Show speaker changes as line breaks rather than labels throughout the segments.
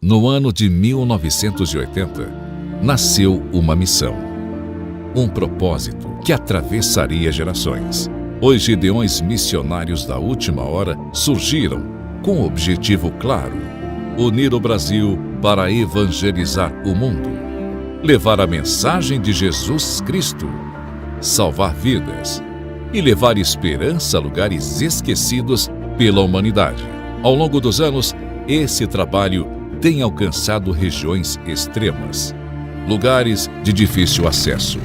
No ano de 1980, nasceu uma missão, um propósito que atravessaria gerações. Os Gideões Missionários da Última Hora surgiram com um objetivo claro: unir o Brasil para evangelizar o mundo, levar a mensagem de Jesus Cristo, salvar vidas e levar esperança a lugares esquecidos pela humanidade. Ao longo dos anos, esse trabalho tem alcançado regiões extremas, lugares de difícil acesso,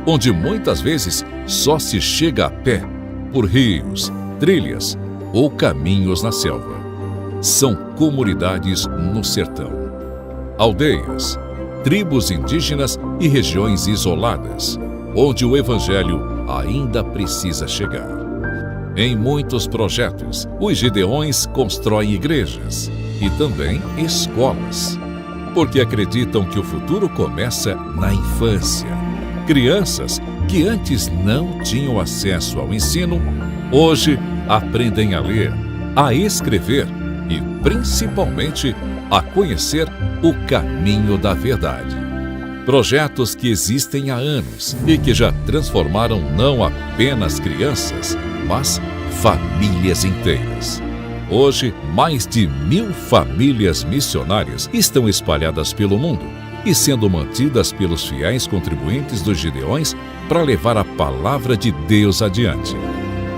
onde muitas vezes só se chega a pé por rios, trilhas ou caminhos na selva. São comunidades no sertão, aldeias, tribos indígenas e regiões isoladas, onde o evangelho ainda precisa chegar. Em muitos projetos, os Gideões constroem igrejas e também escolas, porque acreditam que o futuro começa na infância. Crianças que antes não tinham acesso ao ensino, hoje aprendem a ler, a escrever e, principalmente, a conhecer o caminho da verdade. Projetos que existem há anos e que já transformaram não apenas crianças, mas famílias inteiras. Hoje, mais de 1000 famílias missionárias estão espalhadas pelo mundo e sendo mantidas pelos fiéis contribuintes dos Gideões para levar a palavra de Deus adiante.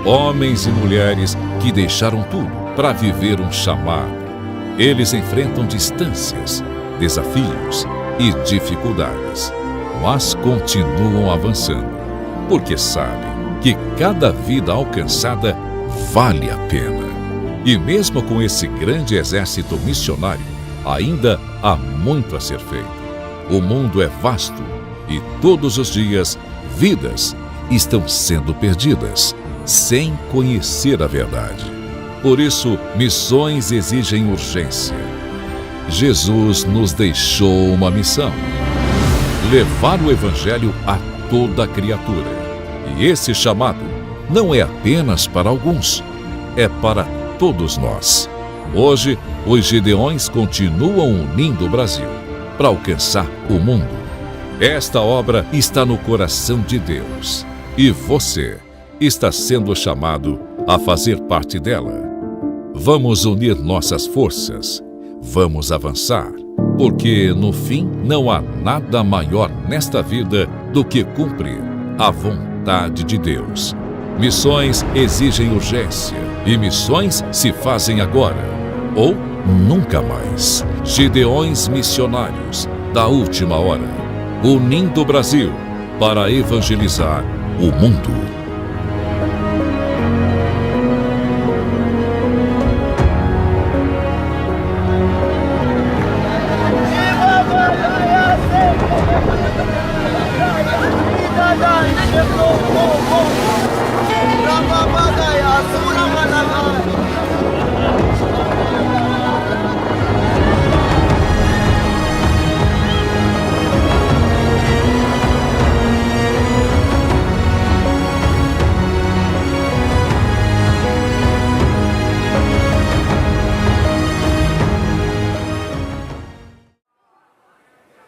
Homens e mulheres que deixaram tudo para viver um chamado. Eles enfrentam distâncias, desafios e dificuldades, mas continuam avançando, porque sabem que cada vida alcançada vale a pena. E mesmo com esse grande exército missionário, ainda há muito a ser feito. O mundo é vasto e todos os dias vidas estão sendo perdidas sem conhecer a verdade. Por isso, missões exigem urgência. Jesus nos deixou uma missão: levar o evangelho a toda criatura. E esse chamado não é apenas para alguns, é para todos nós. Hoje, os Gideões continuam unindo o Brasil para alcançar o mundo. Esta obra está no coração de Deus e você está sendo chamado a fazer parte dela. Vamos unir nossas forças, vamos avançar, porque no fim não há nada maior nesta vida do que cumprir a vontade de Deus. Missões exigem urgência e missões se fazem agora ou nunca mais. Gideões Missionários da Última Hora, unindo o Brasil para evangelizar o mundo.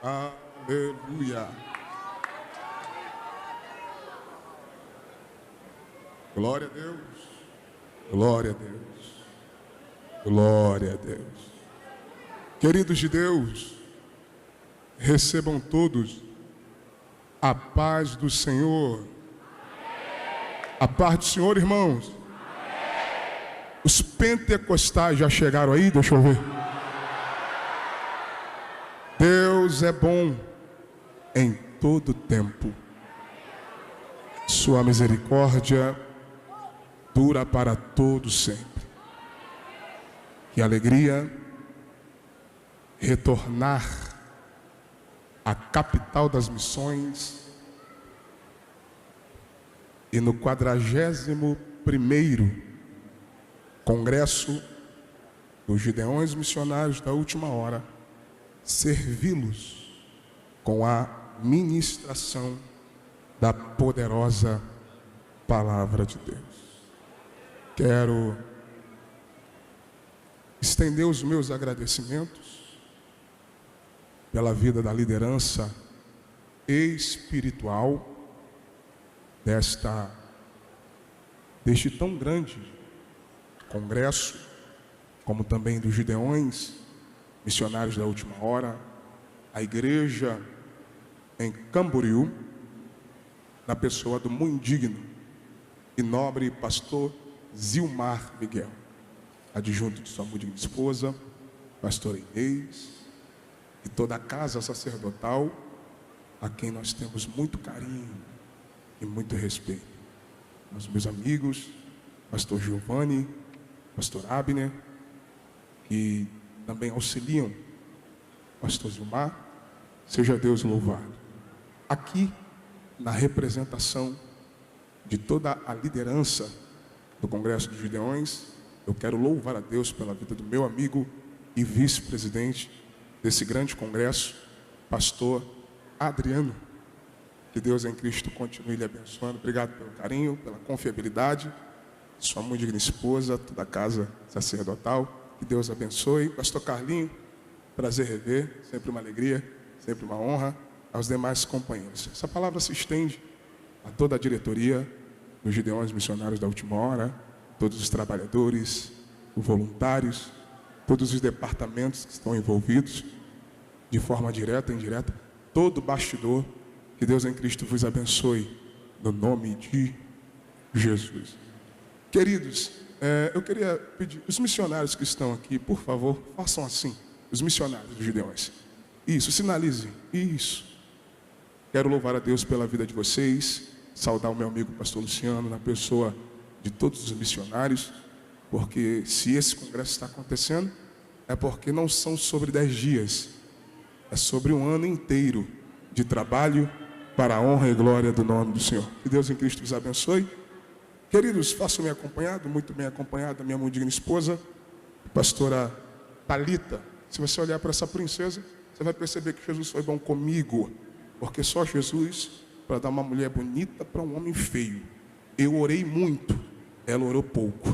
Aleluia. Glória a Deus. Glória a Deus. Glória a Deus. Queridos de Deus, recebam todos a paz do Senhor. A paz do Senhor, irmãos. Os pentecostais já chegaram aí? Deixa eu ver. Deus é bom em todo tempo. Sua misericórdia dura para todo sempre. Que alegria retornar à capital das missões e no 41º Congresso dos Gideões Missionários da Última Hora servi-los com a ministração da poderosa Palavra de Deus. Quero estender os meus agradecimentos pela vida da liderança espiritual deste tão grande congresso, como também dos Gideões, missionários da última hora, a igreja em Camboriú, na pessoa do muito digno e nobre pastor Zilmar Miguel, adjunto de sua muito digna esposa, pastora Inês, e toda a casa sacerdotal, a quem nós temos muito carinho e muito respeito. Os meus amigos, pastor Giovanni, pastor Abner, que também auxiliam pastor Zilmar, seja Deus louvado. Aqui, na representação de toda a liderança do Congresso dos Gideões, eu quero louvar a Deus pela vida do meu amigo e vice-presidente desse grande congresso, pastor Adriano. Que Deus em Cristo continue lhe abençoando. Obrigado pelo carinho, pela confiabilidade. Sua muito digna esposa, toda a casa sacerdotal. Que Deus abençoe. Pastor Carlinho, prazer rever, sempre uma alegria, sempre uma honra. Aos demais companheiros. Essa palavra se estende a toda a diretoria dos Gideões Missionários da Última Hora, todos os trabalhadores, os voluntários, todos os departamentos que estão envolvidos, de forma direta e indireta, todo bastidor. Que Deus em Cristo vos abençoe, no nome de Jesus. Queridos, eu queria pedir, os missionários que estão aqui, por favor, façam assim, os missionários dos Gideões. Isso, sinalizem, isso. Quero louvar a Deus pela vida de vocês, saudar o meu amigo pastor Luciano, na pessoa de todos os missionários, porque se esse congresso está acontecendo, é porque não são sobre 10 dias, é sobre um ano inteiro de trabalho para a honra e glória do nome do Senhor. Que Deus em Cristo vos abençoe. Queridos, façam-me acompanhado, muito bem acompanhado, a minha muito digna esposa, a pastora Thalita. Se você olhar para essa princesa, você vai perceber que Jesus foi bom comigo, porque só Jesus para dar uma mulher bonita para um homem feio. Eu orei muito, ela orou pouco.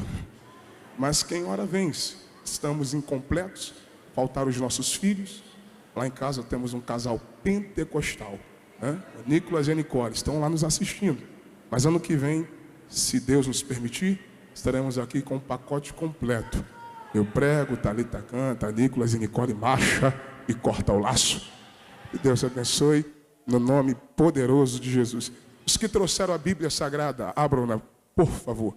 Mas quem ora vence. Estamos incompletos, faltaram os nossos filhos. Lá em casa temos um casal pentecostal, né? O Nicolas e a Nicole estão lá nos assistindo. Mas ano que vem, se Deus nos permitir, estaremos aqui com um pacote completo. Eu prego, Thalita canta, Nicolas e Nicole marcha e corta o laço. Que Deus abençoe, no nome poderoso de Jesus. Os que trouxeram a Bíblia Sagrada, abram-na, por favor.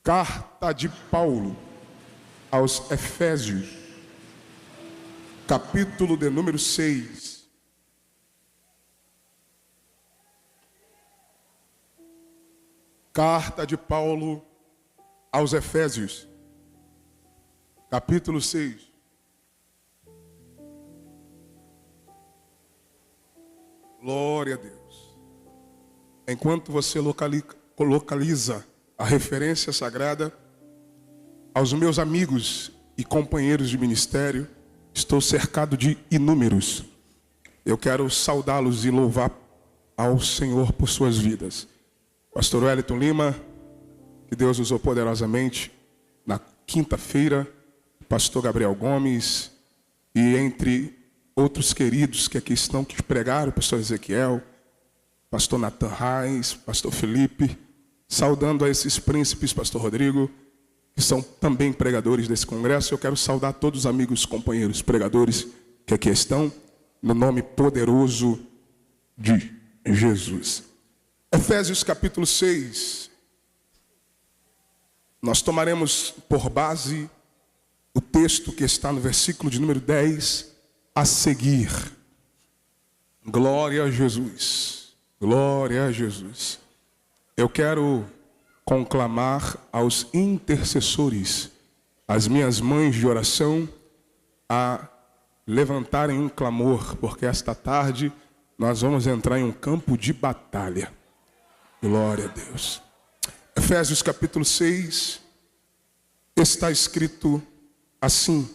Carta de Paulo aos Efésios, capítulo de número 6. Carta de Paulo aos Efésios, capítulo 6. Glória a Deus. Enquanto você localiza a referência sagrada, aos meus amigos e companheiros de ministério, estou cercado de inúmeros. Eu quero saudá-los e louvar ao Senhor por suas vidas. Pastor Wellington Lima, que Deus usou poderosamente na quinta-feira, pastor Gabriel Gomes, e entre outros queridos que aqui estão, que pregaram, pastor Ezequiel, pastor Nathan Reis, pastor Felipe, saudando a esses príncipes, pastor Rodrigo, que são também pregadores desse congresso. Eu quero saudar todos os amigos, companheiros, pregadores que aqui estão, no nome poderoso de Jesus. Efésios capítulo 6. Nós tomaremos por base o texto que está no versículo de número 10 a seguir. Glória a Jesus. Glória a Jesus. Eu quero conclamar aos intercessores, as minhas mães de oração, a levantarem um clamor, porque esta tarde nós vamos entrar em um campo de batalha. Glória a Deus. Efésios capítulo 6, está escrito assim,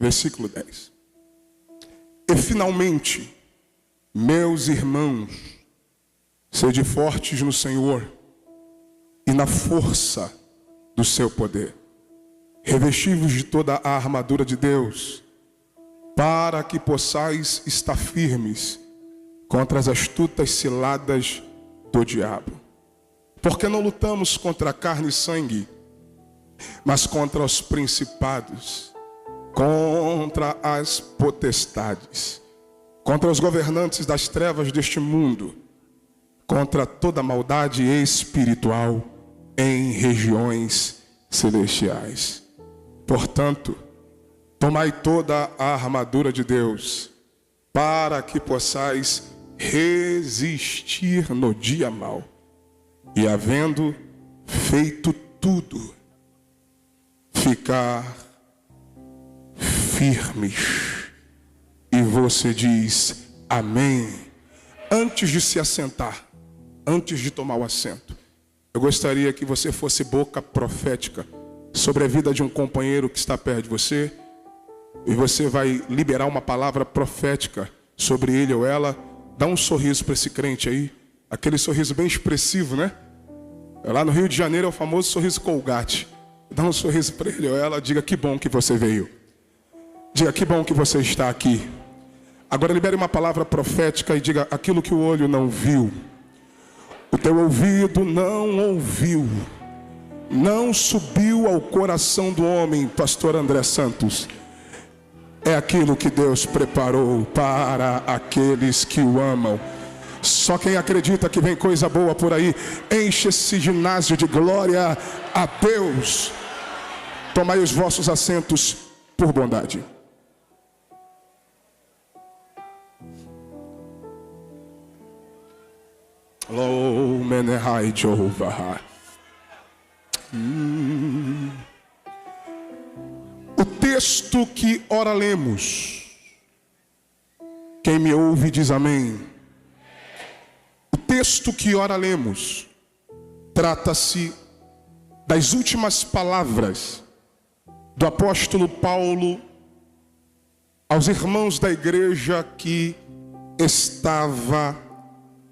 versículo 10. E finalmente, meus irmãos, sede fortes no Senhor e na força do seu poder. Revesti-vos de toda a armadura de Deus, para que possais estar firmes contra as astutas ciladas do diabo. Porque não lutamos contra carne e sangue, mas contra os principados, contra as potestades, contra os governantes das trevas deste mundo, contra toda maldade espiritual em regiões celestiais. Portanto, tomai toda a armadura de Deus, para que possais resistir no dia mau, e havendo feito tudo, ficar firmes. E você diz amém. Antes de se assentar, antes de tomar o assento, eu gostaria que você fosse boca profética sobre a vida de um companheiro que está perto de você, e você vai liberar uma palavra profética sobre ele ou ela. Dá um sorriso para esse crente aí, aquele sorriso bem expressivo, né? Lá no Rio de Janeiro é o famoso sorriso Colgate. Dá um sorriso para ele ou ela, diga que bom que você veio. Diga que bom que você está aqui. Agora libere uma palavra profética e diga: aquilo que o olho não viu, o teu ouvido não ouviu, não subiu ao coração do homem, pastor André Santos, é aquilo que Deus preparou para aqueles que o amam. Só quem acredita que vem coisa boa por aí, enche esse ginásio de glória a Deus. Tomai os vossos assentos por bondade. Lo menehai Jehovah. O texto que ora lemos, quem me ouve diz amém. O texto que ora lemos trata-se das últimas palavras do apóstolo Paulo aos irmãos da igreja que estava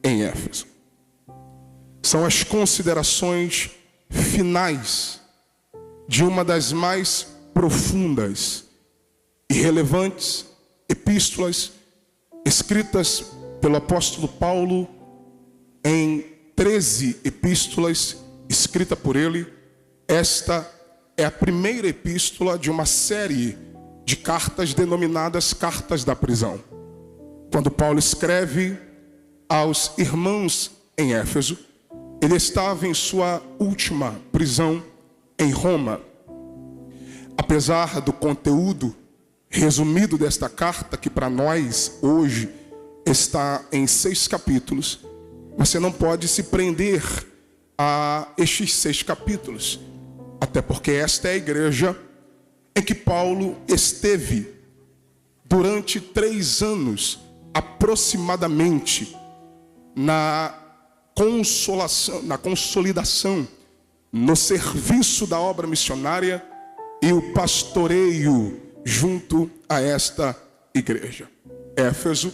em Éfeso. São as considerações finais de uma das mais profundas e relevantes epístolas escritas pelo apóstolo Paulo, em 13 epístolas escritas por ele. Esta é a primeira epístola de uma série de cartas denominadas Cartas da Prisão. Quando Paulo escreve aos irmãos em Éfeso, ele estava em sua última prisão em Roma. Apesar do conteúdo resumido desta carta, que para nós hoje está em 6 capítulos, você não pode se prender a estes 6 capítulos, até porque esta é a igreja em que Paulo esteve durante 3 anos aproximadamente na consolidação, no serviço da obra missionária e o pastoreio junto a esta igreja. Éfeso,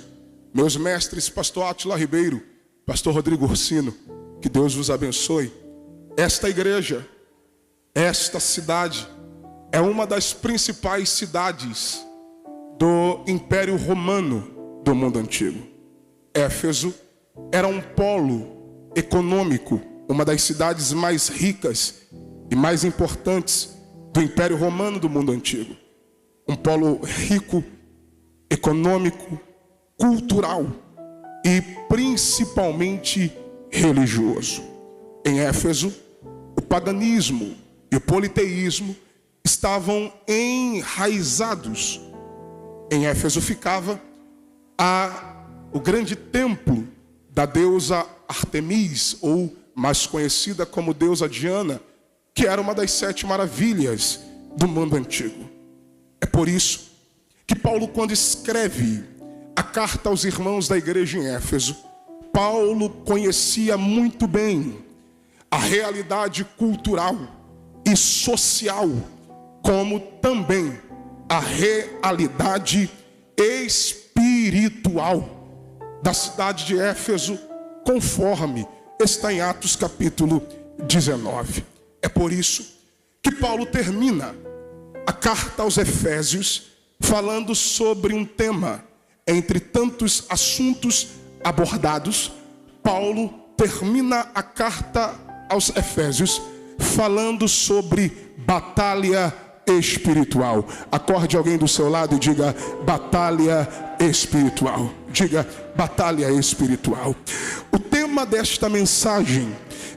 meus mestres, pastor Átila Ribeiro, pastor Rodrigo Ursino, que Deus vos abençoe. Esta igreja, esta cidade, é uma das principais cidades do Império Romano do mundo antigo. Éfeso era um polo econômico, uma das cidades mais ricas e mais importantes do Império Romano do mundo antigo. Um polo rico, econômico, cultural e principalmente religioso. Em Éfeso, o paganismo e o politeísmo estavam enraizados. Em Éfeso ficava o grande templo da deusa Artemis, ou mais conhecida como deusa Diana, que era uma das 7 maravilhas do mundo antigo. É por isso que Paulo, quando escreve a carta aos irmãos da igreja em Éfeso, Paulo conhecia muito bem a realidade cultural e social, como também a realidade espiritual da cidade de Éfeso, conforme está em Atos capítulo 19. É por isso que Paulo termina a carta aos Efésios falando sobre um tema. Entre tantos assuntos abordados, Paulo termina a carta aos Efésios falando sobre batalha espiritual. Acorde alguém do seu lado e diga: batalha espiritual. Diga: batalha espiritual. O tema desta mensagem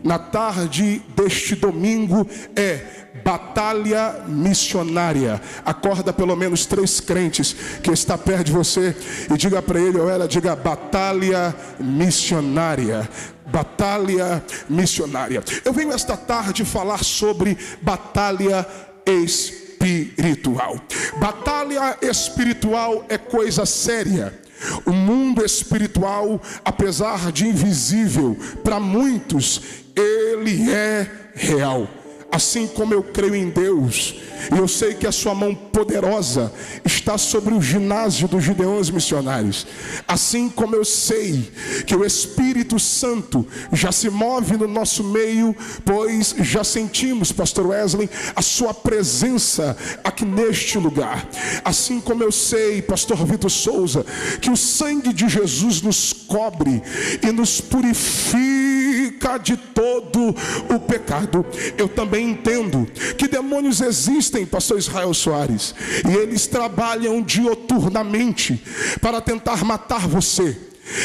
na tarde deste domingo é batalha missionária. Acorda pelo menos 3 crentes que está perto de você e diga para ele ou ela: diga batalha missionária. Batalha missionária. Eu venho esta tarde falar sobre batalha espiritual. Batalha espiritual é coisa séria. O mundo espiritual, apesar de invisível para muitos, ele é real. Assim como eu creio em Deus, e eu sei que a sua mão poderosa está sobre o ginásio dos Gideões missionários, assim como eu sei que o Espírito Santo já se move no nosso meio, pois já sentimos, pastor Wesley, a sua presença aqui neste lugar. Assim como eu sei, pastor Vitor Souza, que o sangue de Jesus nos cobre e nos purifica de todo o pecado. Eu também entendo que demônios existem, pastor Israel Soares, e eles trabalham dioturnamente para tentar matar você,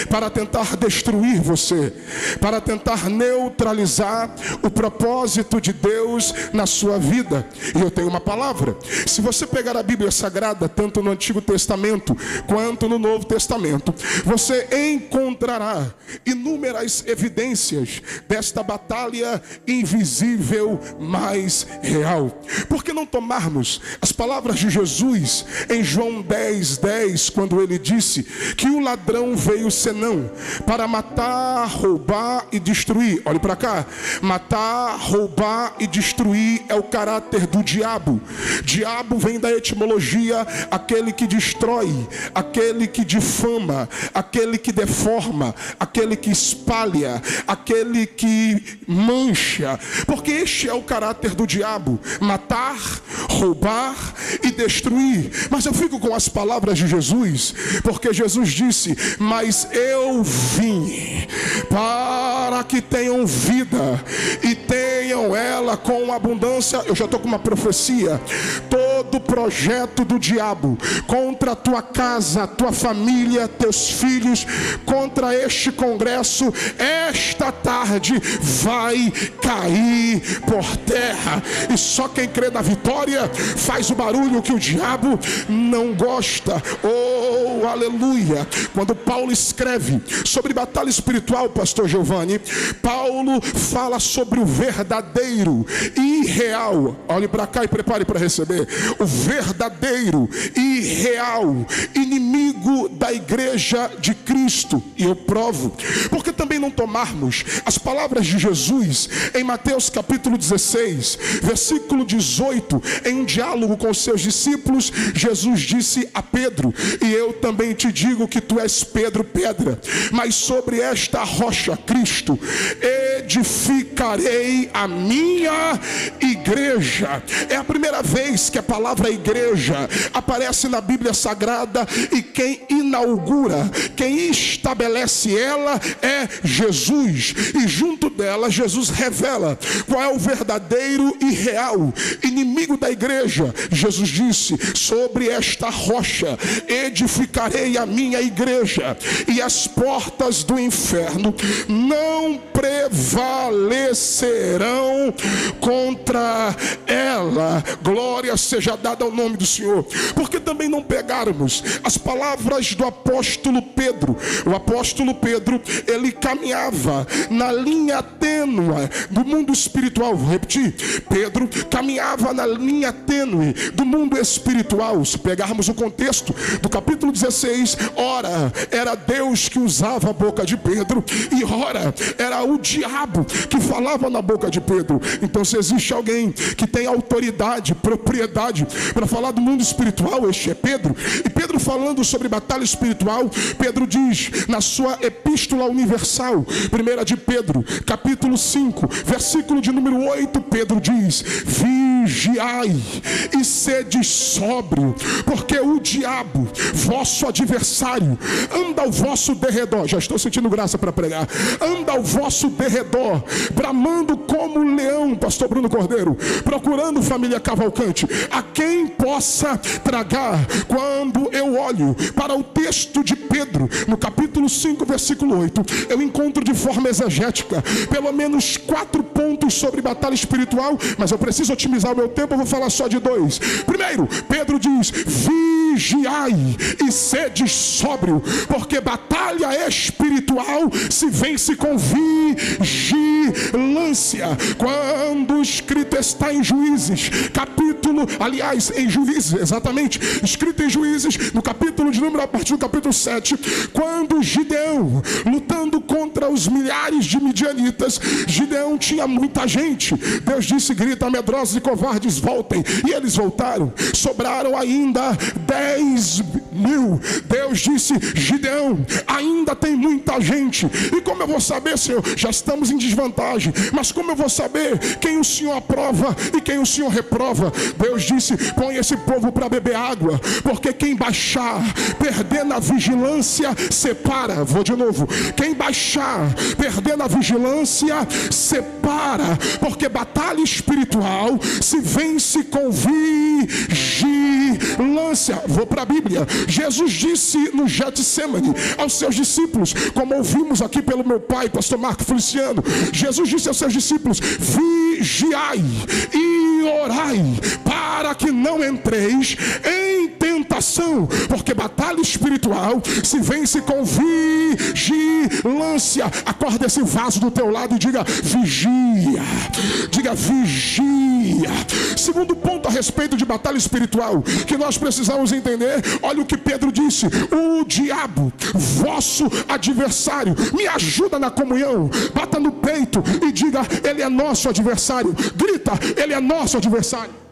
para tentar destruir você, para tentar neutralizar o propósito de Deus na sua vida. E eu tenho uma palavra: se você pegar a Bíblia Sagrada, tanto no Antigo Testamento quanto no Novo Testamento, você encontrará inúmeras evidências desta batalha invisível, mas real. Por que não tomarmos as palavras de Jesus em João 10:10, quando ele disse que o ladrão veio senão para matar, roubar e destruir? Olhe para cá. Matar, roubar e destruir é o caráter do diabo. Diabo vem da etimologia aquele que destrói, aquele que difama, aquele que deforma, aquele que espalha, aquele que mancha, porque este é o caráter do diabo: matar, roubar e destruir. Mas eu fico com as palavras de Jesus, porque Jesus disse: mas eu vim para que tenham vida e tenham ela com abundância. Eu já estou com uma profecia: todo projeto do diabo contra a tua casa, tua família, teus filhos, contra este congresso, esta tarde vai cair por terra. E só quem crê na vitória faz o barulho que o diabo não gosta. Oh, aleluia! Quando Paulo escreve sobre batalha espiritual, pastor Giovanni, Paulo fala sobre o verdadeiro e real. Olhe para cá e prepare para receber. O verdadeiro e real inimigo da igreja de Cristo. E eu provo. Porque também não tomarmos as palavras de Jesus em Mateus capítulo 16, versículo 18, em um diálogo com os seus discípulos, Jesus disse a Pedro: e eu também te digo que tu és Pedro, pedra, mas sobre esta rocha, Cristo, edificarei a minha igreja. É a primeira vez que a palavra igreja aparece na Bíblia Sagrada, e quem inaugura, quem estabelece ela é Jesus, e junto dela Jesus revela qual é o verdadeiro e real inimigo da igreja. Jesus disse: sobre esta rocha edificarei a minha igreja, e as portas do inferno não prevalecerão contra ela. Glória seja dada ao nome do Senhor. Porque também não pegarmos as palavras do apóstolo Pedro. O apóstolo Pedro, ele caminhava na linha tênue do mundo espiritual. Vou repetir: Pedro caminhava na linha tênue do mundo espiritual. Se pegarmos o contexto do capítulo 16, ora era Deus que usava a boca de Pedro, e ora era o diabo que falava na boca de Pedro. Então, se existe alguém que tem autoridade, propriedade para falar do mundo espiritual, este é Pedro. E Pedro, falando sobre batalha espiritual, Pedro diz na sua epístola universal, 1 de Pedro capítulo 5, versículo de número 8, Pedro diz: vigiai e sede sóbrio, porque o diabo, vosso adversário, anda ao vosso derredor. Já estou sentindo graça para pregar. Anda ao vosso derredor, bramando como um leão, pastor Bruno Cordeiro, procurando, família Cavalcante, a quem possa tragar. Quando eu olho para o texto de Pedro, no capítulo 5, versículo 8, eu encontro de forma exegética pelo menos 4 pontos sobre batalha espiritual, mas eu preciso otimizar o meu tempo, eu vou falar só de 2. Primeiro, Pedro diz: vigiai e sede sóbrio, porque batalha espiritual se vence com vigilância. Quando escrito está em Juízes, em Juízes, exatamente, escrito em Juízes, no capítulo de número, a partir do capítulo 7, quando Gideão, lutando contra os milhares de midianitas, Gideão tinha muita gente. Deus disse: grita, medrosos e covardes, voltem. E eles voltaram, sobraram ainda 10.000. Deus disse: Gideão, ainda tem muita gente. E como eu vou saber, Senhor? Já estamos em desvantagem, mas como eu vou saber quem o Senhor aprova e quem o Senhor reprova? Deus disse: põe esse povo para beber água, porque quem baixar, perder na vigilância, separa. Vou de novo: quem baixar, perder na vigilância, separa, porque batalha espiritual se vence com vigilância. Vou para a Bíblia. Jesus disse no Getsemane aos seus discípulos, como ouvimos aqui pelo meu pai, pastor Marco Feliciano, Jesus disse aos seus discípulos: vigiai e orai, para que não entreis em tentação, porque batalha espiritual se vence com vigilância. Acorda esse vaso do teu lado e diga: vigia. Diga: vigia. Segundo ponto a respeito de batalha espiritual que nós precisamos entender, olha o que Pedro disse: o diabo, vosso adversário. Me ajuda na comunhão, bata no peito e diga: ele é nosso adversário. Grita: ele é nosso adversário.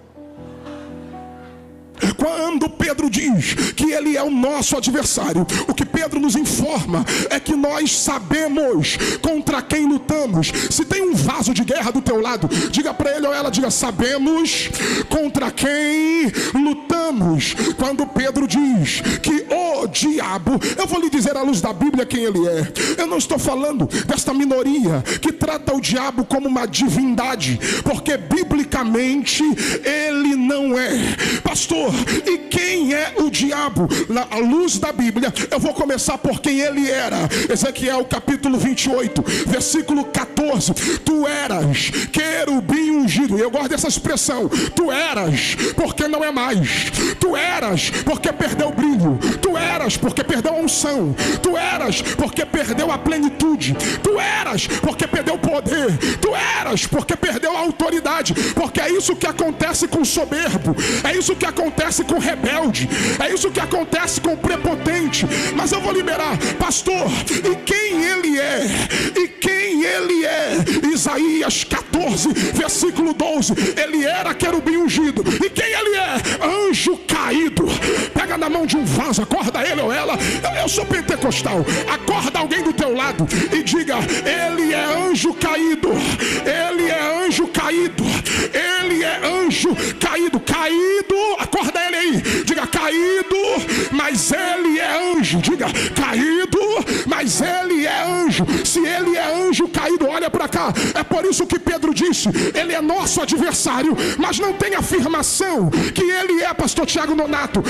Quando Pedro diz que ele é o nosso adversário, o que Pedro nos informa é que nós sabemos contra quem lutamos. Se tem um vaso de guerra do teu lado, diga para ele ou ela, diga: sabemos contra quem lutamos. Quando Pedro diz que o diabo, eu vou lhe dizer à luz da Bíblia quem ele é. Eu não estou falando desta minoria que trata o diabo como uma divindade, porque biblicamente ele não é. Pastor, e quem é o diabo? À luz da Bíblia, eu vou começar por quem ele era. Ezequiel capítulo 28, versículo 14. Tu eras querubim ungido. E eu gosto dessa expressão: tu eras porque não é mais. Tu eras porque perdeu o brilho. Tu eras porque perdeu a unção. Tu eras porque perdeu a plenitude. Tu eras porque perdeu o poder. Tu eras porque perdeu a autoridade. Porque é isso que acontece com o soberbo, é isso que acontece com o rebelde, é isso que acontece com o prepotente. Mas eu vou liberar, pastor, e quem ele é? E quem ele é? Isaías 14, versículo 12. Ele era querubim ungido. E quem ele é? Anjo caído. Pega na mão de um vaso, acorda ele ou ela. Eu sou pentecostal. Acorda alguém do teu lado e diga: ele é anjo caído. Ele é anjo caído. Ele é anjo caído. Caído, acorda ele aí. Diga: caído, mas ele é anjo. Diga: caído, mas ele é anjo. Se ele é anjo caído, olha para cá. É por isso que Pedro disse: ele é nosso adversário, mas não tem afirmação que ele é, pastor Tiago Nonato,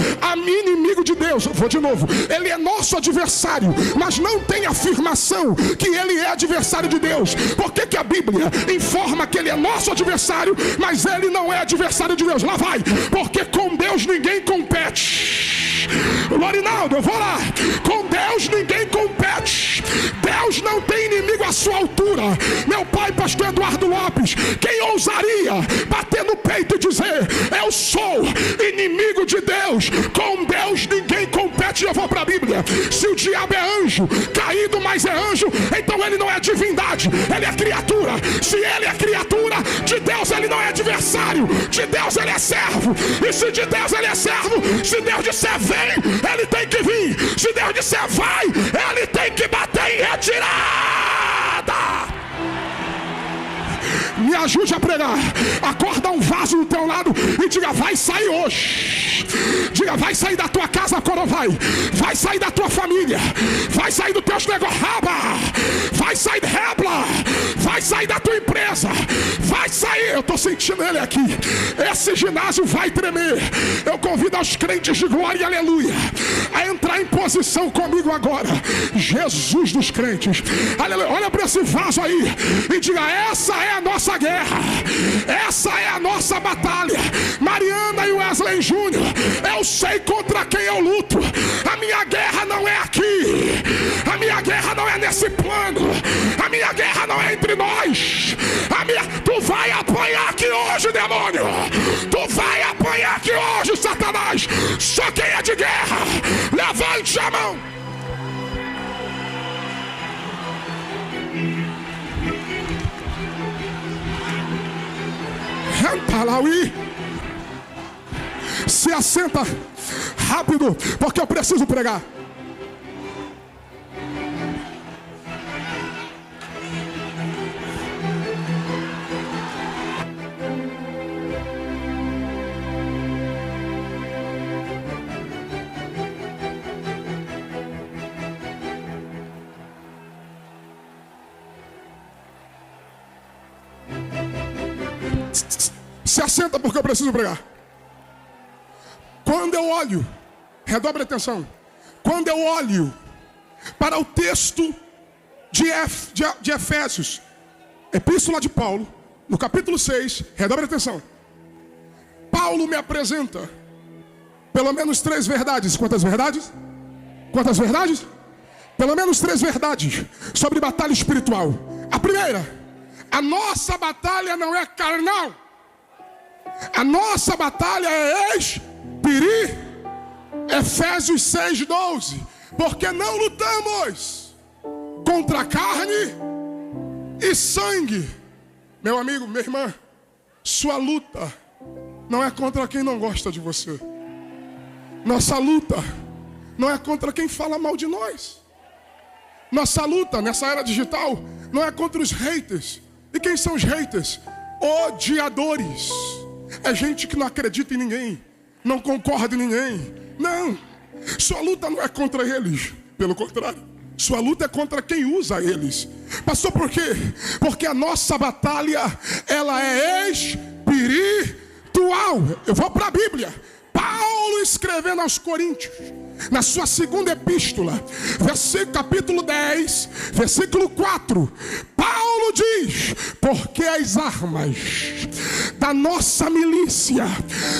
inimigo de Deus. Vou de novo: ele é nosso adversário, mas não tem afirmação que ele é adversário de Deus. Por que a Bíblia informa que ele é nosso adversário, mas ele não é adversário de Deus? Lá vai: porque com Deus ninguém compete. Lorinaldo, eu vou lá. Com Deus ninguém compete. Deus não tem inimigo à sua altura. Meu pai, pastor Eduardo Lopes, quem ousaria bater no peito e dizer: eu sou inimigo de Deus? Com Deus ninguém compete. Eu vou para a Bíblia. Se o diabo é anjo caído, mas é anjo, então ele não é divindade, ele é criatura. Se ele é criatura de Deus, ele não é adversário de Deus, ele é servo. E se de Deus ele é servo, se Deus disser vem, ele tem que vir. Se Deus disser vai, ele tem que bater em retirada. me ajude a pregar. Acorda um vaso do teu lado e diga: vai sair hoje. Diga: vai sair da tua casa, Corovai. Vai sair da tua família. Vai sair dos teus negócios. Vai sair de Rebla. Vai sair da tua empresa. Vai sair. Eu estou sentindo ele aqui. Esse ginásio vai tremer. Eu convido aos crentes de glória e aleluia a entrar em posição comigo agora. Jesus dos crentes, aleluia. Olha para esse vaso aí e diga: essa é a nossa guerra. Essa é a nossa batalha. Mariana e Wesley Júnior, eu sei contra quem eu luto. A minha guerra não é aqui. A minha guerra não é nesse plano. A minha guerra não é entre nós. Tu vai apanhar aqui hoje, demônio. Tu vai apanhar aqui hoje, Satanás. Só quem é de guerra, levante a mão. Talaui. Se assenta rápido, porque eu preciso pregar. Se assenta porque eu preciso pregar. Quando eu olho, redobre a atenção. Quando eu olho para o texto de Efésios, Epístola de Paulo, no capítulo 6, redobre a atenção. Paulo me apresenta pelo menos 3 verdades. Quantas verdades? Quantas verdades? Pelo menos 3 verdades sobre batalha espiritual. A primeira: a nossa batalha não é carnal. A nossa batalha é espiritual. Efésios 6:12. Porque não lutamos contra carne e sangue. Meu amigo, minha irmã, sua luta não é contra quem não gosta de você. Nossa luta não é contra quem fala mal de nós. Nossa luta nessa era digital não é contra os haters. E quem são os haters? Odiadores. É gente que não acredita em ninguém, não concorda em ninguém. Não, sua luta não é contra eles. Pelo contrário, sua luta é contra quem usa eles. Pastor, por quê? Porque a nossa batalha, ela é espiritual. Eu vou para a Bíblia. Paulo escrevendo aos Coríntios, na sua segunda epístola, capítulo 10, versículo 4, Paulo diz: porque as armas da nossa milícia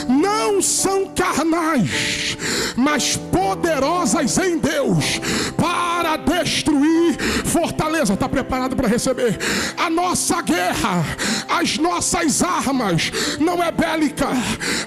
não são carnais, mas poderosas em Deus para destruir fortaleza. Está preparado para receber? A nossa guerra, as nossas armas não é bélica.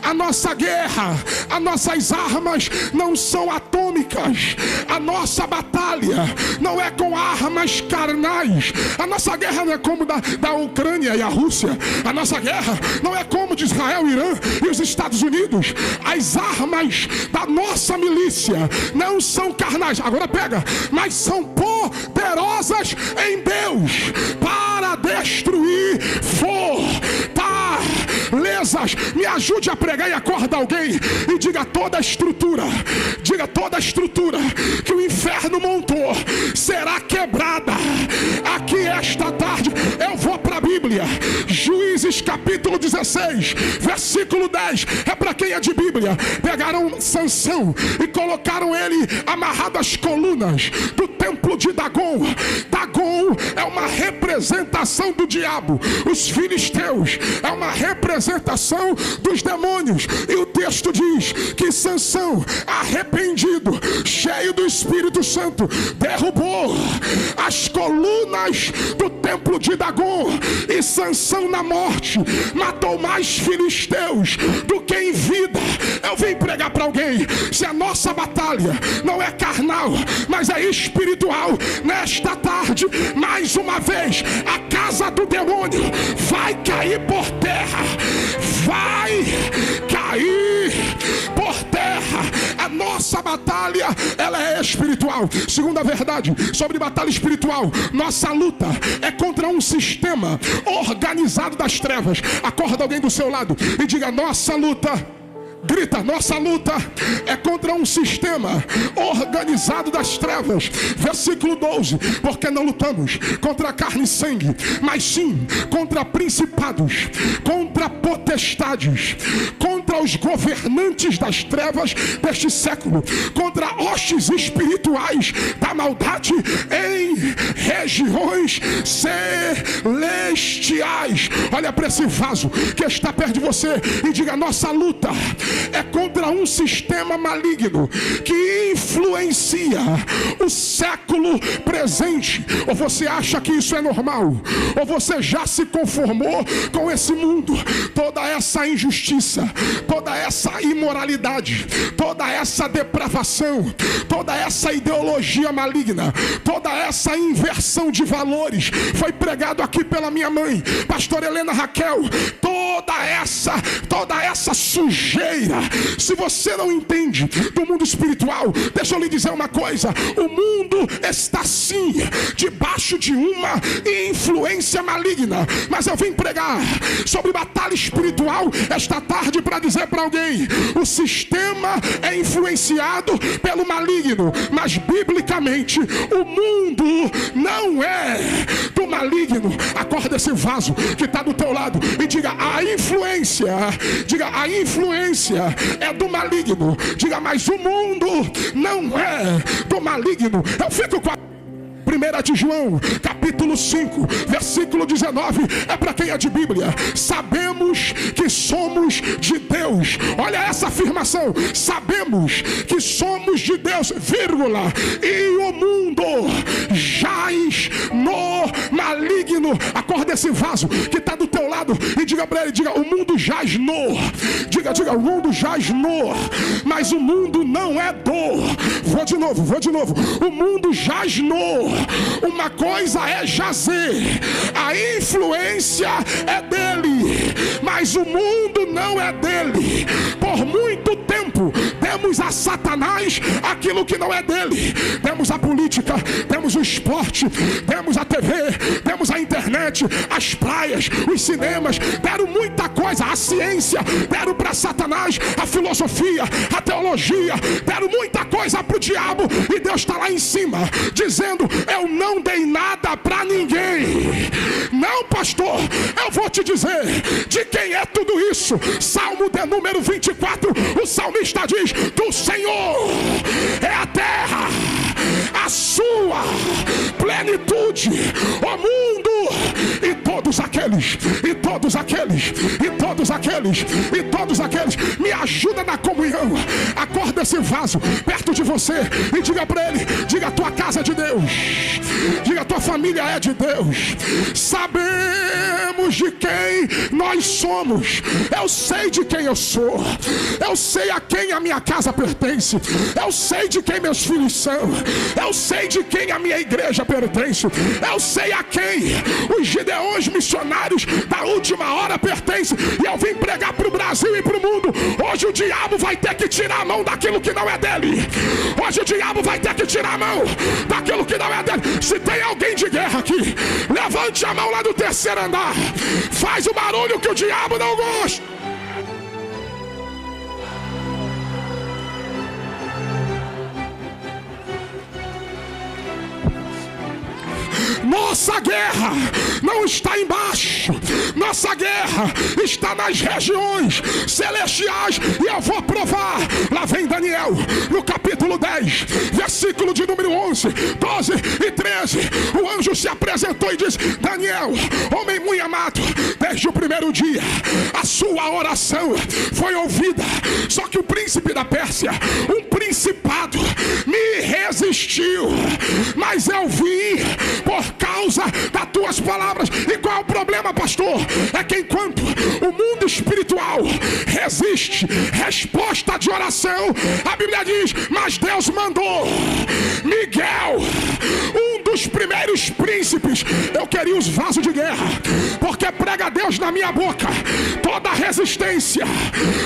A nossa guerra, as nossas armas não são atômicas. A nossa batalha não é com armas carnais. A nossa guerra não é como da Ucrânia e a Rússia. A nossa guerra não é como de Israel, Irã e os Estados Unidos. As armas da nossa milícia não são carnais. Agora pega, mas são poderosas em Deus para destruir fortalezas. Me ajude a pregar e acorda alguém e diga: toda a estrutura que o inferno montou será quebrada aqui esta tarde. Eu vou para a Bíblia, Juízes capítulo 16, versículo 10. É para quem é de Bíblia. Pegaram Sansão e colocaram ele amarrado às colunas do templo de Dagon. Dagon é uma representação do diabo. Os filisteus é uma representação dos demônios. E o texto diz que Sansão, arrependido, cheio do Espírito Santo, derrubou as colunas do templo de Dagon. E Sansão, na morte, matou mais filisteus do que em vida. Eu vim pregar para alguém: se a nossa batalha não é carnal, mas é espiritual, nesta tarde, mais uma vez, a casa do demônio vai cair por terra. Vai cair por terra. A nossa batalha, ela é espiritual. Segunda verdade sobre batalha espiritual: nossa luta é contra um sistema organizado das trevas. Acorda alguém do seu lado e diga: nossa luta. Grita: nossa luta é contra um sistema organizado das trevas. Versículo 12: porque não lutamos contra carne e sangue, mas sim contra principados, contra potestades, contra os governantes das trevas deste século, contra hostes espirituais da maldade em regiões celestiais. Olha para esse vaso que está perto de você e diga: nossa luta é contra um sistema maligno que influencia o século presente. Ou você acha que isso é normal? Ou você já se conformou com esse mundo? Toda essa injustiça, toda essa imoralidade, toda essa depravação, toda essa ideologia maligna, toda essa inversão de valores foi pregado aqui pela minha mãe, pastora Helena Raquel. Toda essa sujeira, se você não entende do mundo espiritual, deixa eu lhe dizer uma coisa: o mundo está sim debaixo de uma influência maligna. Mas eu vim pregar sobre batalha espiritual esta tarde para dizer para alguém: o sistema é influenciado pelo maligno, mas biblicamente o mundo não é do maligno. Acorda esse vaso que está do teu lado e diga: a influência é do maligno. Diga: mas o mundo não é do maligno. Eu fico com a 1 de João, capítulo 5, versículo 19, é para quem é de Bíblia. Sabemos que somos de Deus. Olha essa afirmação: sabemos que somos de Deus, vírgula, e o mundo jaz no maligno. Acorda esse vaso que está do teu lado e diga para ele: diga, o mundo jaz no. Diga, o mundo jaz no, mas o mundo não é do. Vou de novo. O mundo jaz no. Uma coisa é jazer, a influência é dele, mas o mundo não é dele. Por muito tempo demos a Satanás aquilo que não é dele. Demos a política, demos o esporte, demos a TV, demos a internet, as praias, os cinemas, deram muita coisa. A ciência deram para Satanás, a filosofia, a teologia, deram muita coisa para o diabo. E Deus está lá em cima dizendo: eu não dei nada para ninguém. Não, pastor, eu vou te dizer de quem é tudo isso. Salmo de número 24, o salmista diz: do Senhor é a terra, a sua plenitude, o mundo e todos aqueles. Me ajuda na comunhão. Acorda esse vaso perto de você e diga para ele: diga, a tua casa é de Deus, diga, a tua família é de Deus. Sabemos de quem nós somos. Eu sei de quem eu sou. Eu sei a quem a minha casa pertence. Eu sei de quem meus filhos são. Eu sei de quem a minha igreja pertence. Eu sei a quem os gideões missionários da última hora pertencem. E eu vim pregar para o Brasil e para o mundo: hoje o diabo vai ter que tirar a mão daquilo que não é dele. Hoje o diabo vai ter que tirar a mão daquilo que não é dele. Se tem alguém de guerra aqui, levante a mão lá do terceiro andar. Faz o barulho que o diabo não gosta. Nossa guerra não está embaixo. Nossa guerra está nas regiões celestiais. E eu vou provar. Lá vem Daniel, no capítulo 10, versículo de número 11, 12 e 13. O anjo se apresentou e disse: Daniel, homem muito amado, desde o primeiro dia a sua oração foi ouvida. Só que o príncipe da Pérsia, um principado, me resistiu. Mas eu vim por causa das tuas palavras. E qual é o problema, pastor? É que enquanto o mundo espiritual resiste resposta de oração, a Bíblia diz: mas Deus mandou Miguel, um dos dos primeiros príncipes, eu queria os vasos de guerra, porque prega Deus na minha boca. Toda a resistência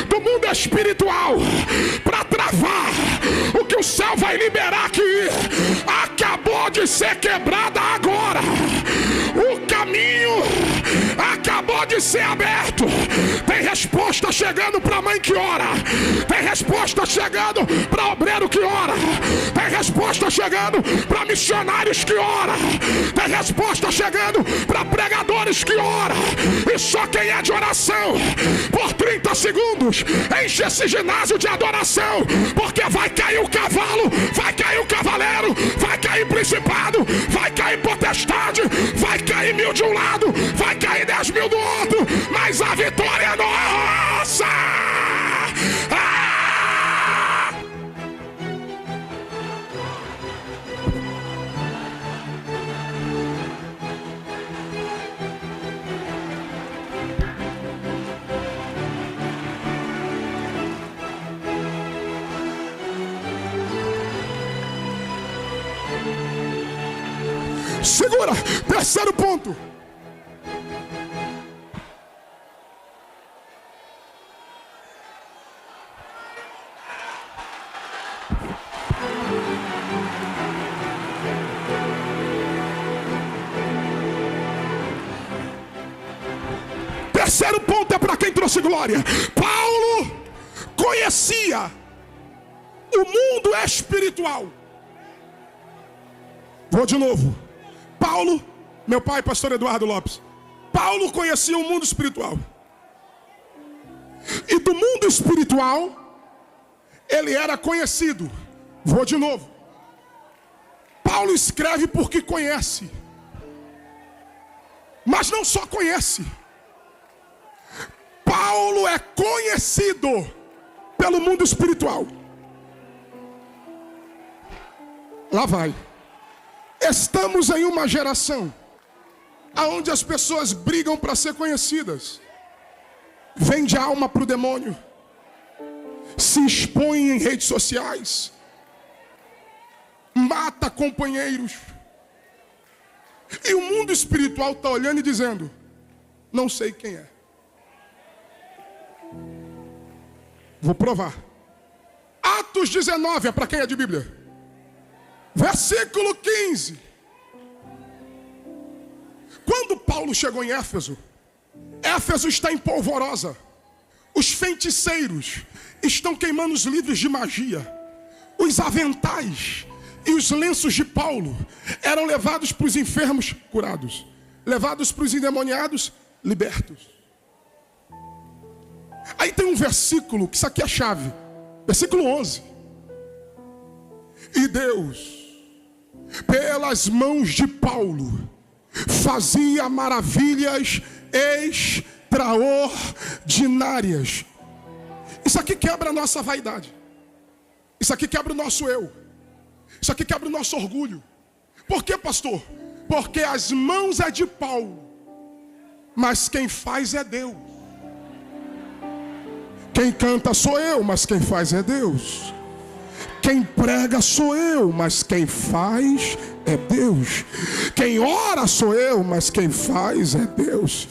do mundo espiritual para travar o que o céu vai liberar aqui, acabou de ser quebrada agora. O caminho acabou de ser aberto. Tem resposta chegando para mãe que ora. Tem resposta chegando para obreiro que ora. Tem resposta chegando para missionários que ora. Tem resposta chegando para pregadores que ora. E só quem é de oração, por 30 segundos, enche esse ginásio de adoração, porque vai cair o cavalo, vai cair o cavaleiro, vai cair principado, vai cair potestade, vai cair 1000 de um lado, vai cair 10.000 do outro, mas a vitória é nossa! Segura, terceiro ponto. Terceiro ponto é para quem trouxe glória. Paulo conhecia o mundo espiritual. Vou de novo. Paulo, meu pai, pastor Eduardo Lopes. Paulo conhecia o mundo espiritual. E do mundo espiritual, ele era conhecido. Vou de novo. Paulo escreve porque conhece. Mas não só conhece. Paulo é conhecido pelo mundo espiritual. Lá vai. Estamos em uma geração onde as pessoas brigam para ser conhecidas. Vende a alma para o demônio. Se expõe em redes sociais. Mata companheiros. E o mundo espiritual está olhando e dizendo: não sei quem é. Vou provar. Atos 19, é para quem é de Bíblia. Versículo 15. Quando Paulo chegou em Éfeso, Éfeso está em polvorosa. Os feiticeiros estão queimando os livros de magia. Os aventais e os lenços de Paulo eram levados para os enfermos curados, levados para os endemoniados libertos. Aí tem um versículo, que isso aqui é a chave. Versículo 11. E Deus, pelas mãos de Paulo, fazia maravilhas extraordinárias. Isso aqui quebra a nossa vaidade. Isso aqui quebra o nosso eu. Isso aqui quebra o nosso orgulho. Por quê, pastor? Porque as mãos é de Paulo, mas quem faz é Deus. Quem canta sou eu, mas quem faz é Deus. Quem prega sou eu, mas quem faz é Deus. Quem ora sou eu, mas quem faz é Deus.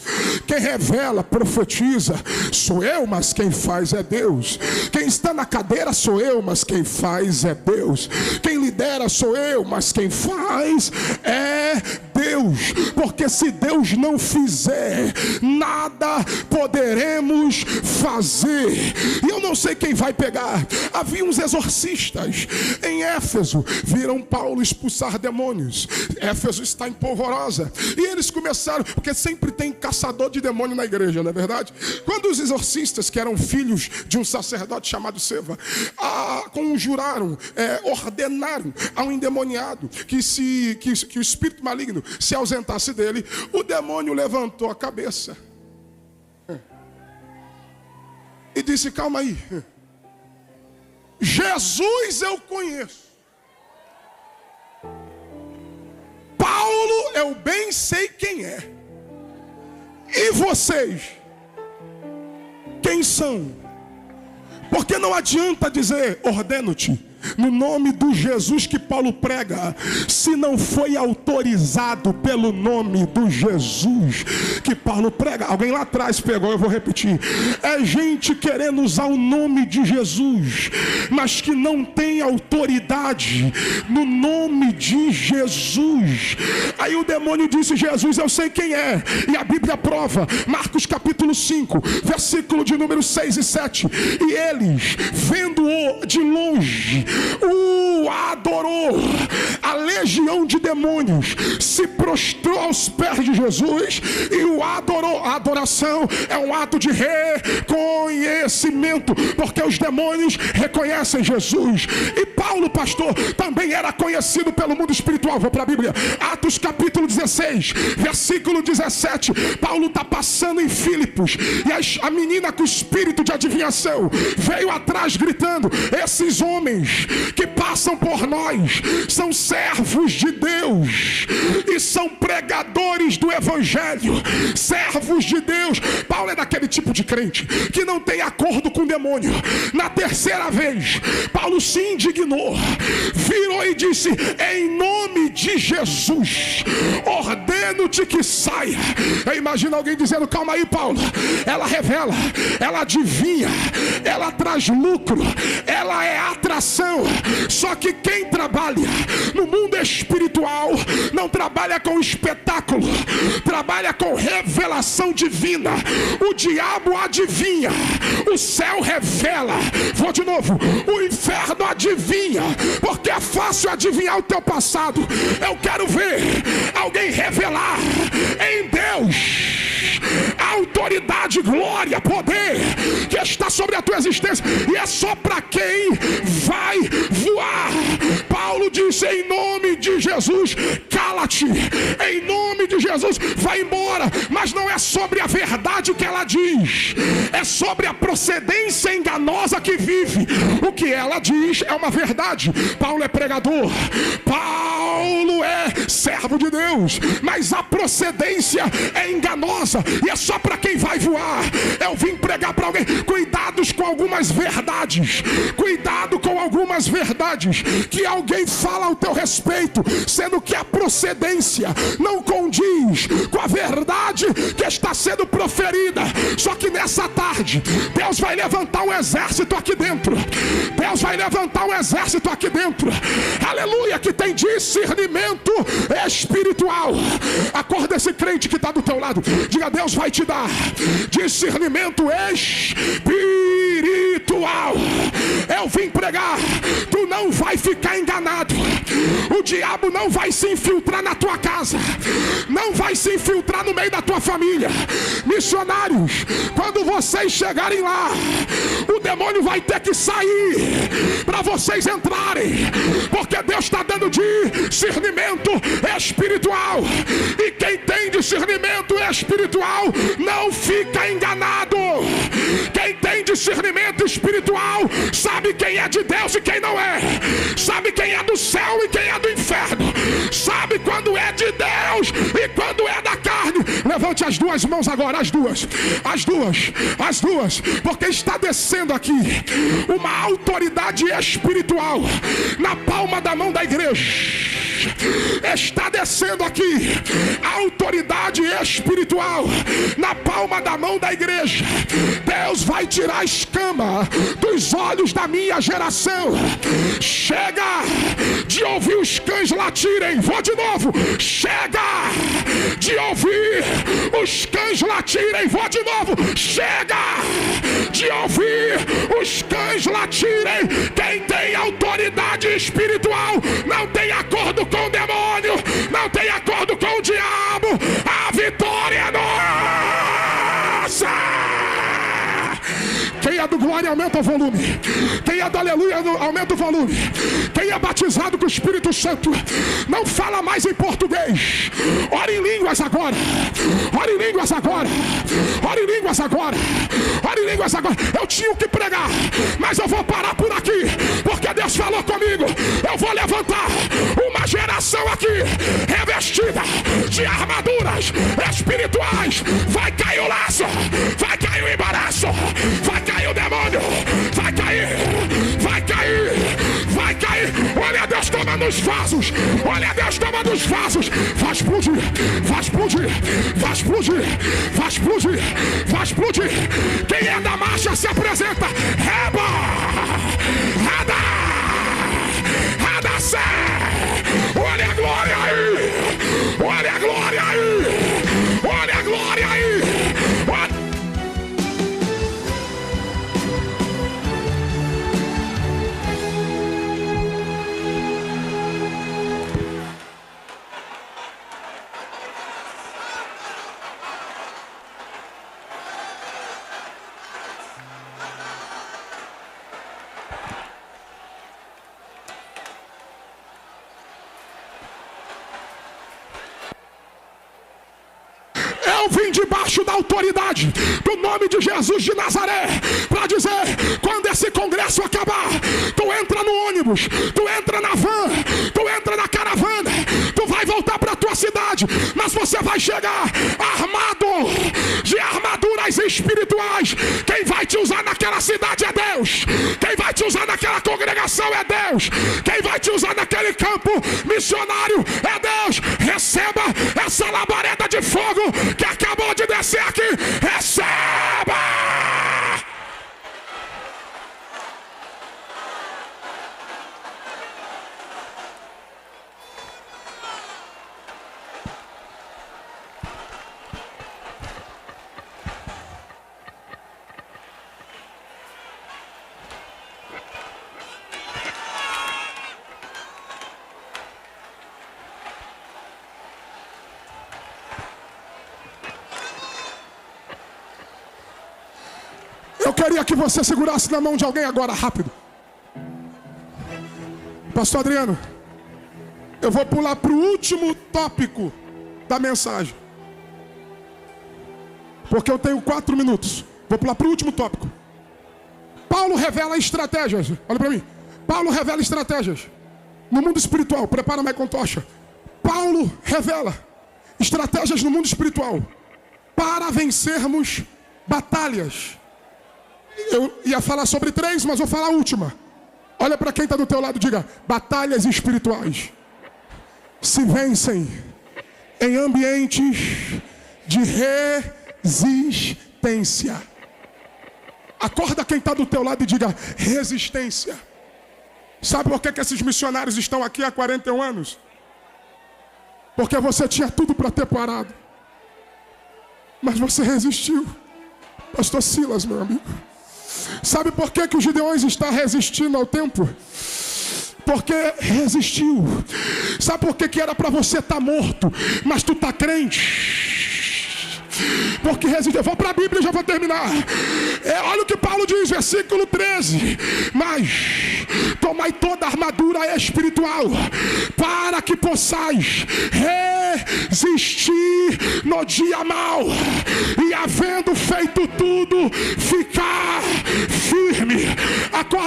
Quem revela, profetiza sou eu, mas quem faz é Deus. Quem está na cadeira sou eu, mas quem faz é Deus. Quem lidera sou eu, mas quem faz é Deus. Porque se Deus não fizer, nada poderemos fazer. E eu não sei quem vai pegar. Havia uns exorcistas em Éfeso, viram Paulo expulsar demônios. Éfeso está em polvorosa. E eles começaram, porque sempre tem caçador de demônio na igreja, não é verdade? Quando os exorcistas, que eram filhos de um sacerdote chamado Seva, conjuraram, ordenaram a um endemoniado que o espírito maligno se ausentasse dele, o demônio levantou a cabeça e disse: calma aí, Jesus eu conheço, Paulo eu bem sei quem é, e vocês quem são? Porque não adianta dizer ordeno-te, no nome do Jesus que Paulo prega, se não foi autorizado pelo nome do Jesus que Paulo prega. Alguém lá atrás pegou, eu vou repetir. É gente querendo usar o nome de Jesus, mas que não tem autoridade no nome de Jesus. Aí o demônio disse: Jesus, eu sei quem é. E a Bíblia prova, Marcos capítulo 5, versículo de número 6 e 7. E eles, vendo-o de longe, o adorou. A legião de demônios se prostrou aos pés de Jesus e o adorou. A adoração é um ato de reconhecimento, porque os demônios reconhecem Jesus. E Paulo, pastor, também era conhecido pelo mundo espiritual. Vou para a Bíblia, Atos capítulo 16, versículo 17. Paulo está passando em Filipos e a menina com espírito de adivinhação veio atrás gritando: esses homens que passam por nós são servos de Deus e são pregadores do evangelho, servos de Deus. Paulo é daquele tipo de crente que não tem acordo com o demônio. Na terceira vez, Paulo se indignou, virou e disse: em nome de Jesus, ordeno-te que saia. Eu imagino alguém dizendo: calma aí, Paulo, ela revela, ela adivinha, ela traz lucro, ela é atração. Só que quem trabalha no mundo espiritual não trabalha com espetáculo, trabalha com revelação divina. O diabo adivinha, o céu revela. Vou de novo, o inferno adivinha, porque é fácil adivinhar o teu passado. Eu quero ver alguém revelar em Deus autoridade, glória, poder que está sobre a tua existência, e é só para quem vai voar. Paulo disse: em nome de Jesus, cala-te, em nome de Jesus, vai embora. Mas não é sobre a verdade que ela diz, é sobre a procedência enganosa que vive. O que ela diz é uma verdade. Paulo é pregador, Paulo é servo de Deus, mas a procedência é enganosa, e é só para quem vai voar. Eu vim pregar para alguém: cuidados com algumas verdades, cuidado com algumas verdades que alguém fala ao teu respeito, sendo que a procedência não condiz com a verdade que está sendo proferida. Só que nessa tarde, Deus vai levantar um exército aqui dentro. Deus vai levantar um exército aqui dentro, aleluia, que tem discernimento espiritual. Acorda esse crente que está do teu lado, diga: Deus vai te dar discernimento espiritual. Eu vim pregar, tu não vai ficar enganado. O diabo não vai se infiltrar na tua casa, não vai se infiltrar no meio da tua família. Missionários, quando vocês chegarem lá, o demônio vai ter que sair para vocês entrarem, porque Deus está dando discernimento espiritual, e quem tem discernimento espiritual não fica enganado. Quem tem discernimento espiritual sabe quem é de Deus e quem não é, sabe quem é do céu e quem é do inferno, sabe quando é de Deus e quando é da carne. Levante as duas mãos agora, as duas, porque está descendo aqui uma autoridade espiritual na palma da mão da igreja. Está descendo aqui a autoridade espiritual na palma da mão da igreja. Deus vai tirar a escama dos olhos da minha geração. Chega de ouvir os cães latirem. Vou de novo. Chega de ouvir os cães latirem. Vou de novo. Chega de ouvir os cães latirem. Quem tem autoridade espiritual não tem acordo com o demônio, não tem acordo com o diabo. A vitória é nossa. Quem é do glória, aumenta o volume. Quem é do aleluia, aumenta o volume. Quem é batizado com o Espírito Santo, não fala mais em português. Ora em línguas agora. Ora em línguas agora. Ora em línguas agora. Ora em línguas agora. Eu tinha o que pregar, mas eu vou parar por aqui, porque Deus falou comigo. Eu vou levantar uma geração aqui revestida de armaduras espirituais. Vai cair o laço, vai cair o embaraço, vai cair o demônio, vai cair, vai cair, vai cair. nos vasos. Olha Deus tomando os vasos. Vai explodir, vai explodir, vai explodir, vai explodir, vai explodir. Quem é da marcha se apresenta. Reba, Rada, Radacé. Olha a glória aí, olha a glória aí, olha a glória aí. Eu vim debaixo da autoridade do nome de Jesus de Nazaré para dizer, quando esse congresso acabar, tu entra no ônibus, tu entra na van, tu entra na caravana, tu vai voltar para tua cidade, mas você vai chegar armado de armaduras espirituais. Quem vai te usar naquela cidade é Deus. Quem vai te usar naquela congregação é Deus. Quem vai te usar naquele campo missionário é Deus. Receba essa labareda de fogo que acabou de descer aqui. Receba! Eu queria que você segurasse na mão de alguém agora, rápido. Pastor Adriano, eu vou pular para o último tópico da mensagem, porque eu tenho 4 minutos. Vou pular para o último tópico. Paulo revela estratégias. Olha para mim. Paulo revela estratégias no mundo espiritual. Prepara mais com tocha. Paulo revela estratégias no mundo espiritual para vencermos batalhas. Eu ia falar sobre 3, mas vou falar a última. Olha para quem está do teu lado e diga: batalhas espirituais se vencem em ambientes de resistência. Acorda quem está do teu lado e diga: resistência. Sabe por que esses missionários estão aqui há 41 anos? Porque você tinha tudo para ter parado, mas você resistiu. Pastor Silas, meu amigo. Sabe por que os Gideões estão resistindo ao tempo? Porque resistiu. Sabe por que era para você estar morto, mas tu está crente? Porque resistiu. Eu vou para a Bíblia e já vou terminar. Olha o que Paulo diz, versículo 13. Mas tomai toda a armadura espiritual, para que possais resistir no dia mau, e havendo feito tudo, ficar firme.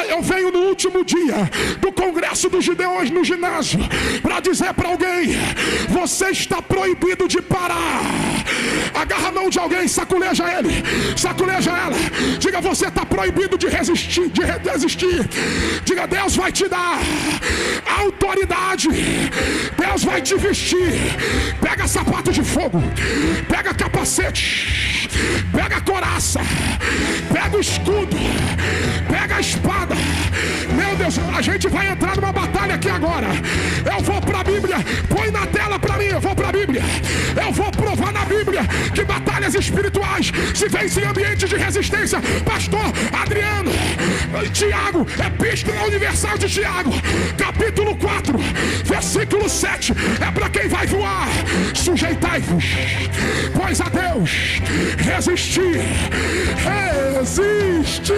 Eu venho no último dia do congresso dos Gideões no ginásio para dizer para alguém: você está proibido de parar. Agarra a mão de alguém, saculeja ele, saculeja ela. Diga: você está proibido de resistir, de resistir. Diga: Deus vai te dar autoridade, Deus vai te vestir. Pega sapato de fogo, pega capacete, pega a coraça, pega o escudo, pega a espada. Meu Deus, a gente vai entrar numa batalha aqui agora. Eu vou para a Bíblia, põe na tela para mim. Eu vou para a Bíblia, eu vou provar na Bíblia que batalhas espirituais se vencem em ambientes de resistência. Pastor Adriano, Tiago, Epístola Universal de Tiago, capítulo 4, versículo 7. É para quem vai voar. Sujeitai-vos, pois a Deus resistir, resistir,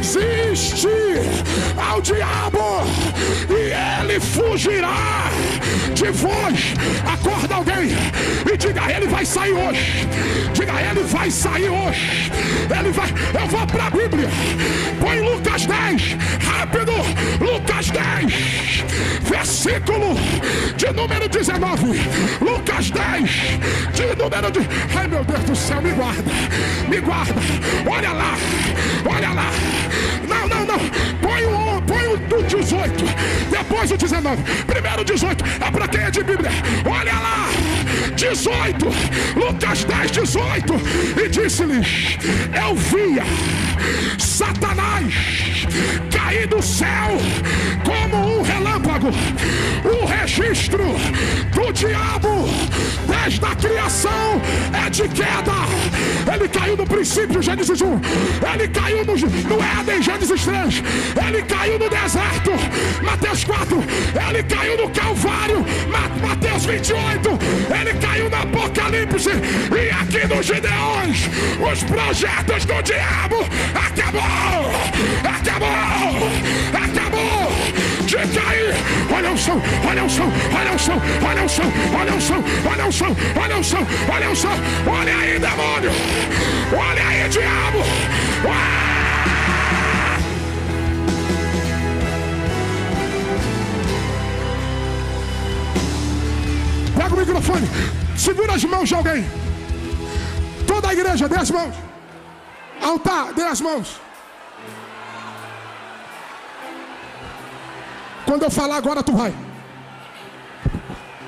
resistir ao diabo, e ele fugirá de vós. Acorda alguém e diga: ele vai sair hoje. Diga: ele vai sair hoje. Ele vai. Eu vou para a Bíblia. Põe Lucas 10, rápido. Lucas 10, versículo de número 19. Lucas 10, de número de... Ai, meu Deus do céu, me guarda, me guarda. Olha lá, olha lá. Não, não, não. Põe o do 18. 19. Primeiro 18. É para quem é de Bíblia. Olha lá. 18. Lucas 10, 18. E disse-lhes: eu via Satanás cair do céu como um relâmpago. O registro do diabo desde a criação é de queda. Ele caiu no princípio, Gênesis 1. Ele caiu no Éden, Gênesis 3. Ele caiu no deserto, Mateus 4. Ele caiu no Calvário, Mateus 28. Ele caiu no Apocalipse. E aqui nos Gideões, os projetos do diabo acabou, acabou, acabou de cair. Olha o chão, olha o chão, olha o chão, olha o chão, olha o chão, olha o chão, olha o chão, olha o chão. Olha aí, demônio, olha aí, diabo. Pega o microfone, segura as mãos de alguém. Toda a igreja, dê as mãos. Altar, dê as mãos. Quando eu falar agora, tu vai.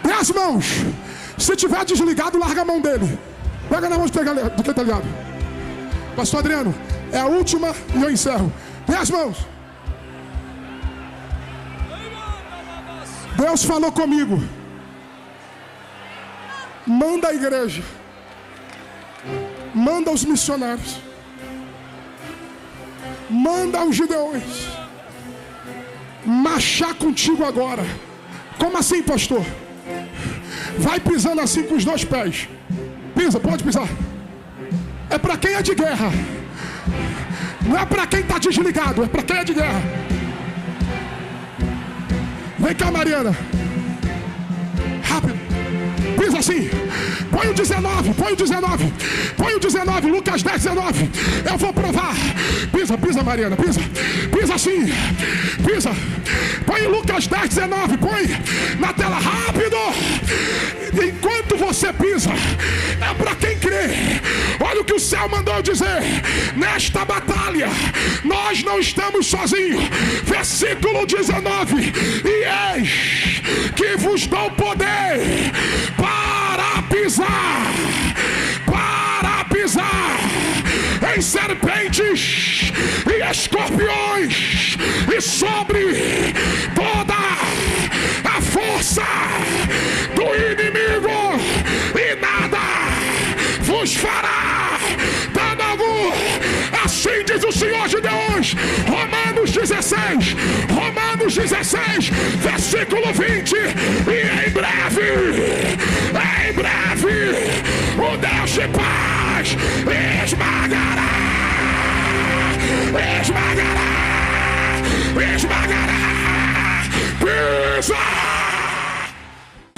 Dê as mãos. Se tiver desligado, larga a mão dele. Pega na mão de pegar do que tá ligado. Pastor Adriano, é a última e eu encerro. Dê as mãos. Deus falou comigo. Manda a igreja. Manda os missionários. Manda os Gideões marchar contigo agora. Como assim, pastor? Vai pisando assim com os dois pés. Pisa, pode pisar. É para quem é de guerra. Não é para quem está desligado, é para quem é de guerra. Vem cá, Mariana. Rápido. Pisa assim. Põe o 19, põe o 19. Põe o 19, Lucas 10, 19. Eu vou provar. Pisa, pisa, Mariana, pisa. Pisa assim. Pisa. Põe Lucas 10, 19. Põe na tela, rápido. Enquanto você pisa, é para quem crê. Olha o que o céu mandou dizer. Nesta batalha, nós não estamos sozinhos. Versículo 19. E eis que vos dou poder para pisar em serpentes e escorpiões e sobre toda a força do inimigo, e nada vos fará dano algum. Assim diz o Senhor de Deus. Romanos 16, versículo 20. E em breve, o Deus de paz esmagará. Pisa!